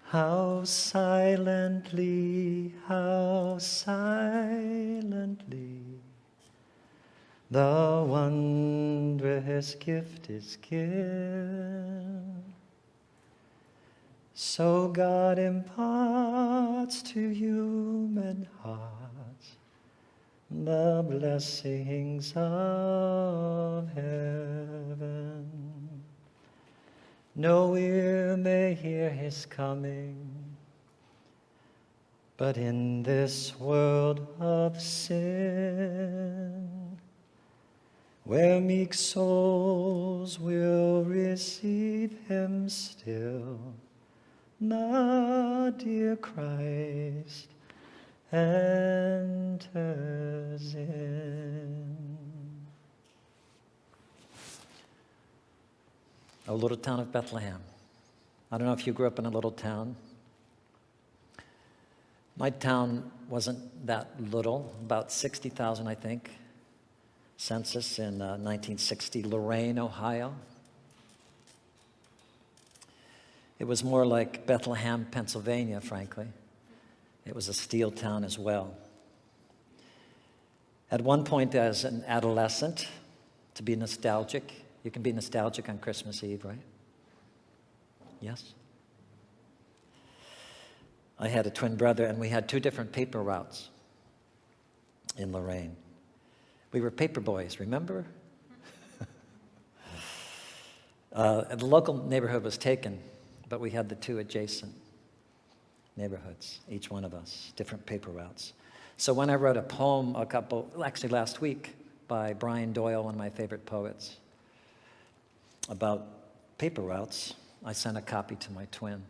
How silently the wondrous gift is given. So God imparts to human hearts the blessings of heaven. No ear may hear his coming, but in this world of sin, where meek souls will receive him still, the dear Christ enters in. A little town of Bethlehem. I don't know if you grew up in a little town. My town wasn't that little, about 60,000, I think. Census in 1960, Lorain, Ohio. It was more like Bethlehem, Pennsylvania, frankly. It was a steel town as well. At one point as an adolescent, to be nostalgic, you can be nostalgic on Christmas Eve, right? Yes? I had a twin brother, and we had two different paper routes in Lorain. We were paper boys, remember? The local neighborhood was taken, but we had the two adjacent neighborhoods, each one of us, different paper routes. So when I wrote a poem actually last week, by Brian Doyle, one of my favorite poets, about paper routes, I sent a copy to my twin,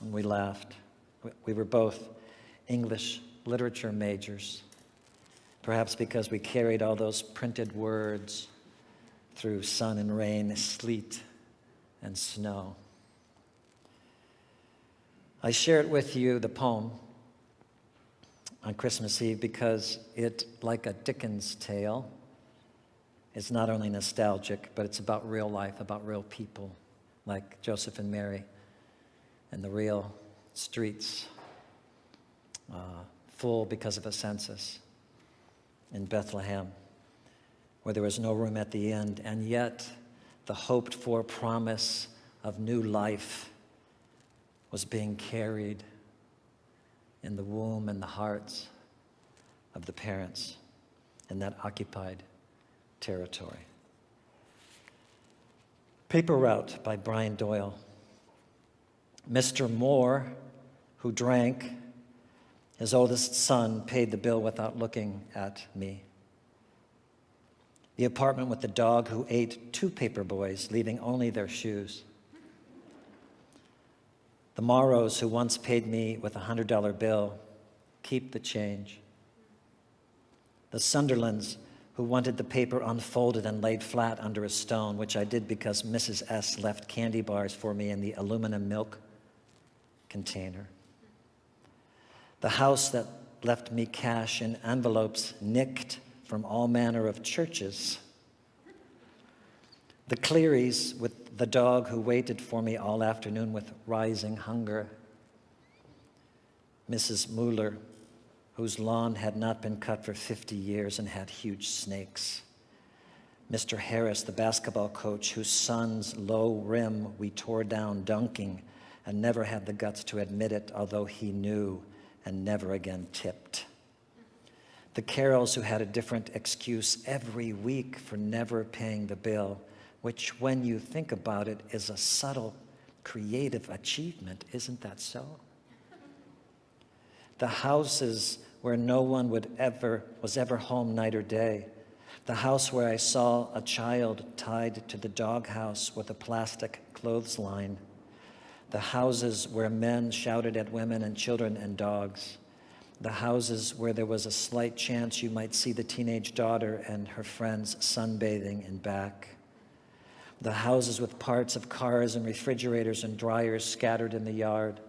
and we laughed. We were both English literature majors, perhaps because we carried all those printed words through sun and rain, sleet and snow. I share it with you, the poem, on Christmas Eve because it, like a Dickens tale, is not only nostalgic, but it's about real life, about real people, like Joseph and Mary, and the real streets, full because of a census in Bethlehem, where there was no room at the end, and yet the hoped-for promise of new life was being carried in the womb and the hearts of the parents in that occupied territory. Paper Route by Brian Doyle. Mr. Moore, who drank, his oldest son paid the bill without looking at me. The apartment with the dog who ate two paper boys, leaving only their shoes. The Morrows who once paid me with a $100 bill, keep the change. The Sunderlands who wanted the paper unfolded and laid flat under a stone, which I did because Mrs. S. left candy bars for me in the aluminum milk container. The house that left me cash in envelopes nicked from all manner of churches. The Clearys with the dog who waited for me all afternoon with rising hunger. Mrs. Mueller, whose lawn had not been cut for 50 years and had huge snakes. Mr. Harris, the basketball coach, whose son's low rim we tore down dunking and never had the guts to admit it, although he knew and never again tipped. The Carrolls, who had a different excuse every week for never paying the bill, which, when you think about it, is a subtle creative achievement. Isn't that so? The houses where no one was ever home night or day. The house where I saw a child tied to the doghouse with a plastic clothesline. The houses where men shouted at women and children and dogs. The houses where there was a slight chance you might see the teenage daughter and her friends sunbathing in back. The houses with parts of cars and refrigerators and dryers scattered in the yard.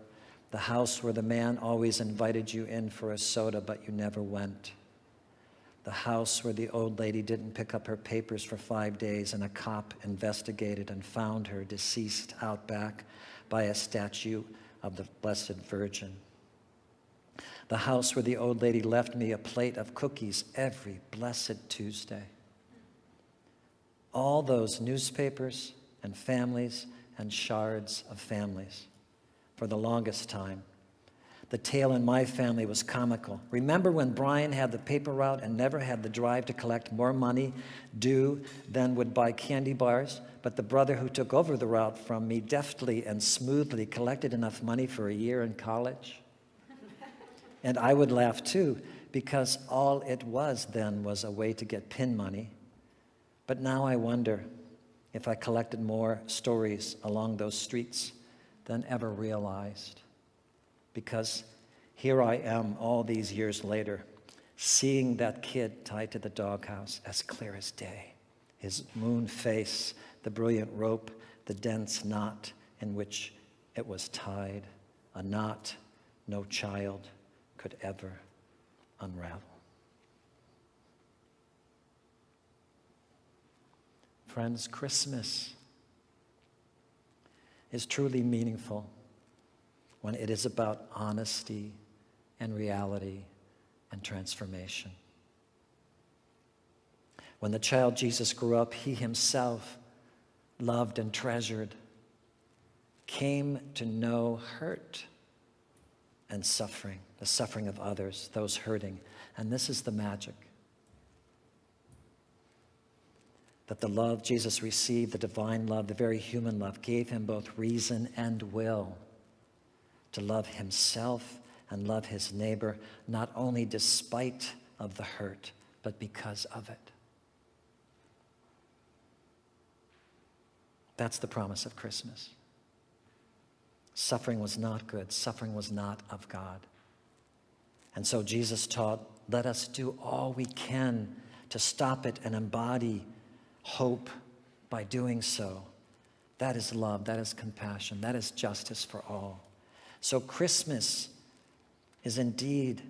The house where the man always invited you in for a soda, but you never went. The house where the old lady didn't pick up her papers for 5 days and a cop investigated and found her deceased out back by a statue of the Blessed Virgin. The house where the old lady left me a plate of cookies every blessed Tuesday. All those newspapers and families and shards of families for the longest time. The tale in my family was comical. Remember when Brian had the paper route and never had the drive to collect more money due than would buy candy bars? But the brother who took over the route from me deftly and smoothly collected enough money for a year in college. And I would laugh too, because all it was then was a way to get pin money. But now I wonder if I collected more stories along those streets than ever realized. Because here I am all these years later, seeing that kid tied to the doghouse as clear as day. His moon face, the brilliant rope, the dense knot in which it was tied, a knot no child could ever unravel. Friends, Christmas is truly meaningful when it is about honesty and reality and transformation. When the child Jesus grew up, he himself loved and treasured, came to know hurt and suffering, the suffering of others, those hurting. And this is the magic. That the love Jesus received, the divine love, the very human love, gave him both reason and will to love himself and love his neighbor, not only despite of the hurt, but because of it. That's the promise of Christmas. Suffering was not good. Suffering was not of God. And so Jesus taught, let us do all we can to stop it and embody hope by doing so. That is love. That is compassion. That is justice for all. So Christmas is indeed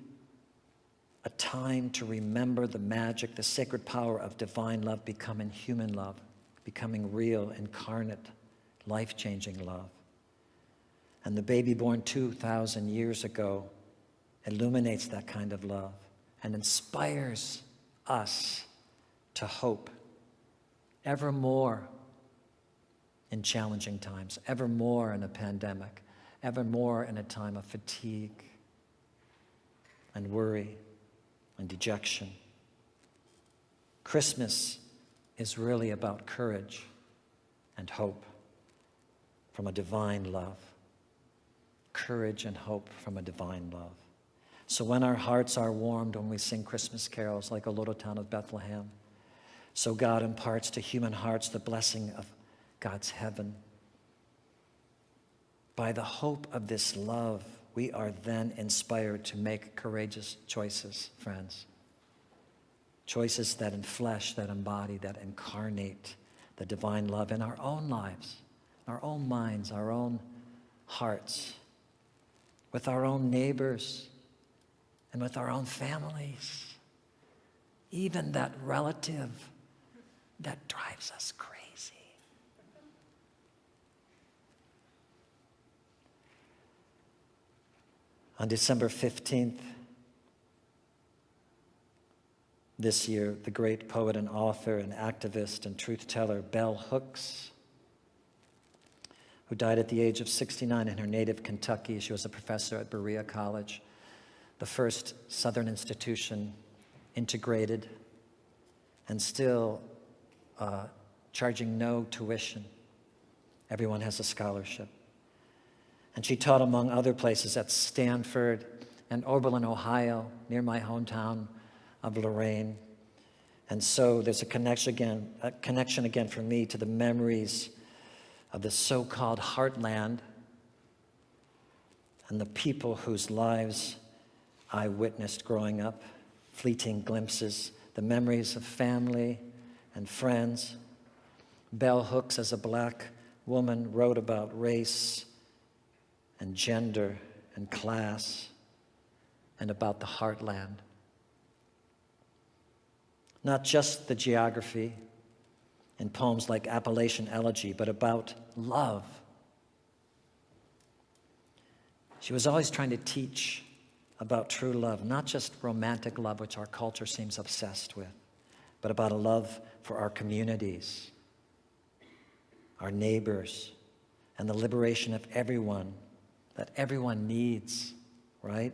a time to remember the magic, the sacred power of divine love becoming human love, becoming real, incarnate, life-changing love. And the baby born 2,000 years ago illuminates that kind of love and inspires us to hope ever more in challenging times, ever more in a pandemic, ever more in a time of fatigue and worry and dejection. Christmas is really about courage and hope from a divine love. Courage and hope from a divine love. So when our hearts are warmed when we sing Christmas carols like O Little Town of Bethlehem, so God imparts to human hearts the blessing of God's heaven. By the hope of this love, we are then inspired to make courageous choices, friends. Choices that enflesh, that embody, that incarnate the divine love in our own lives, our own minds, our own hearts, with our own neighbors, and with our own families. Even that relative that drives us crazy. On December 15th, this year, the great poet and author and activist and truth-teller Bell Hooks, who died at the age of 69 in her native Kentucky. She was a professor at Berea College, the first Southern institution integrated and still charging no tuition. Everyone has a scholarship. And she taught, among other places, at Stanford and Oberlin, Ohio, near my hometown of Lorraine. And so there's a connection again for me to the memories of the so-called heartland and the people whose lives I witnessed growing up, fleeting glimpses, the memories of family and friends. Bell Hooks, as a black woman, wrote about race and gender and class and about the heartland. Not just the geography in poems like Appalachian Elegy, but about love. She was always trying to teach about true love, not just romantic love, which our culture seems obsessed with, but about a love for our communities, our neighbors, and the liberation of everyone, that everyone needs, right?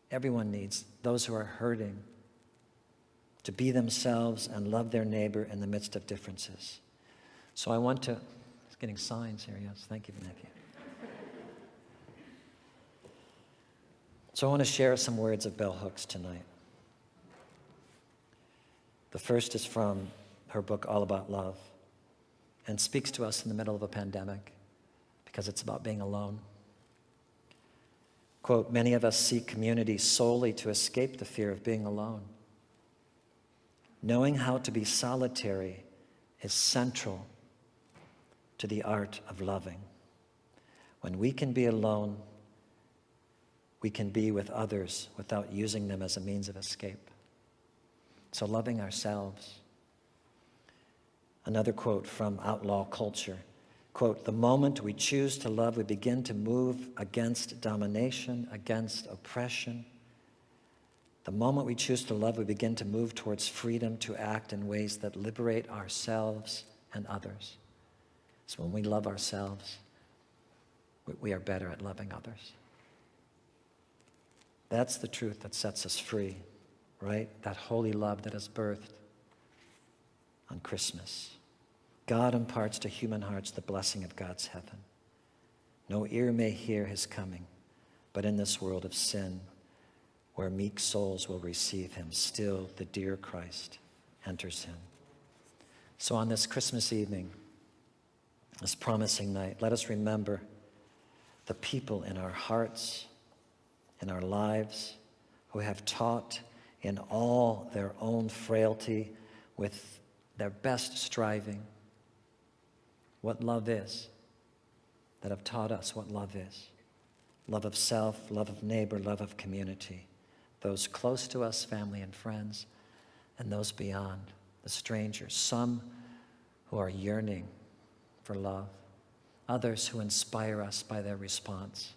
Everyone needs, those who are hurting, to be themselves and love their neighbor in the midst of differences. So I want to, it's getting signs here, yes, thank you, nephew. So I want to share some words of Bell Hooks tonight. The first is from her book, All About Love, and speaks to us in the middle of a pandemic because it's about being alone. Quote, many of us seek community solely to escape the fear of being alone. Knowing how to be solitary is central to the art of loving. When we can be alone, we can be with others without using them as a means of escape. So loving ourselves. Another quote from Outlaw Culture. Quote, the moment we choose to love, we begin to move against domination, against oppression. The moment we choose to love, we begin to move towards freedom to act in ways that liberate ourselves and others. So when we love ourselves, we are better at loving others. That's the truth that sets us free, right? That holy love that is birthed on Christmas. God imparts to human hearts the blessing of God's heaven. No ear may hear his coming, but in this world of sin, where meek souls will receive him, still the dear Christ enters in. So on this Christmas evening, this promising night, let us remember the people in our hearts, in our lives, who have taught in all their own frailty, with their best striving, what love is, that have taught us what love is. Love of self, love of neighbor, love of community. Those close to us, family and friends, and those beyond, the strangers. Some who are yearning for love. Others who inspire us by their response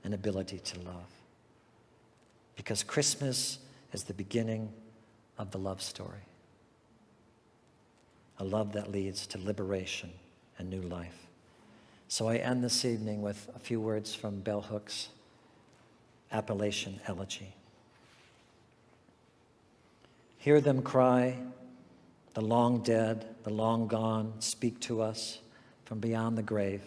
and ability to love. Because Christmas is the beginning of the love story. A love that leads to liberation and new life. So I end this evening with a few words from Bell Hooks' Appalachian Elegy. Hear them cry, the long dead, the long gone, speak to us from beyond the grave.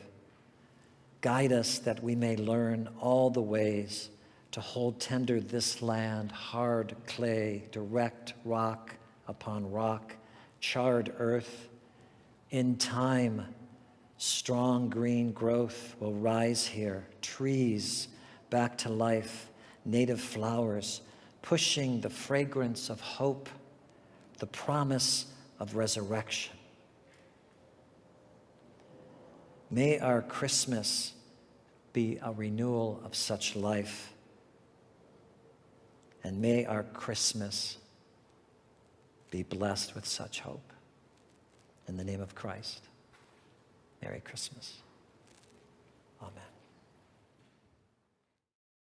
Guide us that we may learn all the ways to hold tender this land, hard clay, direct rock upon rock, charred earth. In time, strong green growth will rise here, trees back to life, native flowers, pushing the fragrance of hope, the promise of resurrection. May our Christmas be a renewal of such life, and may our Christmas be blessed with such hope. In the name of Christ, Merry Christmas. Amen.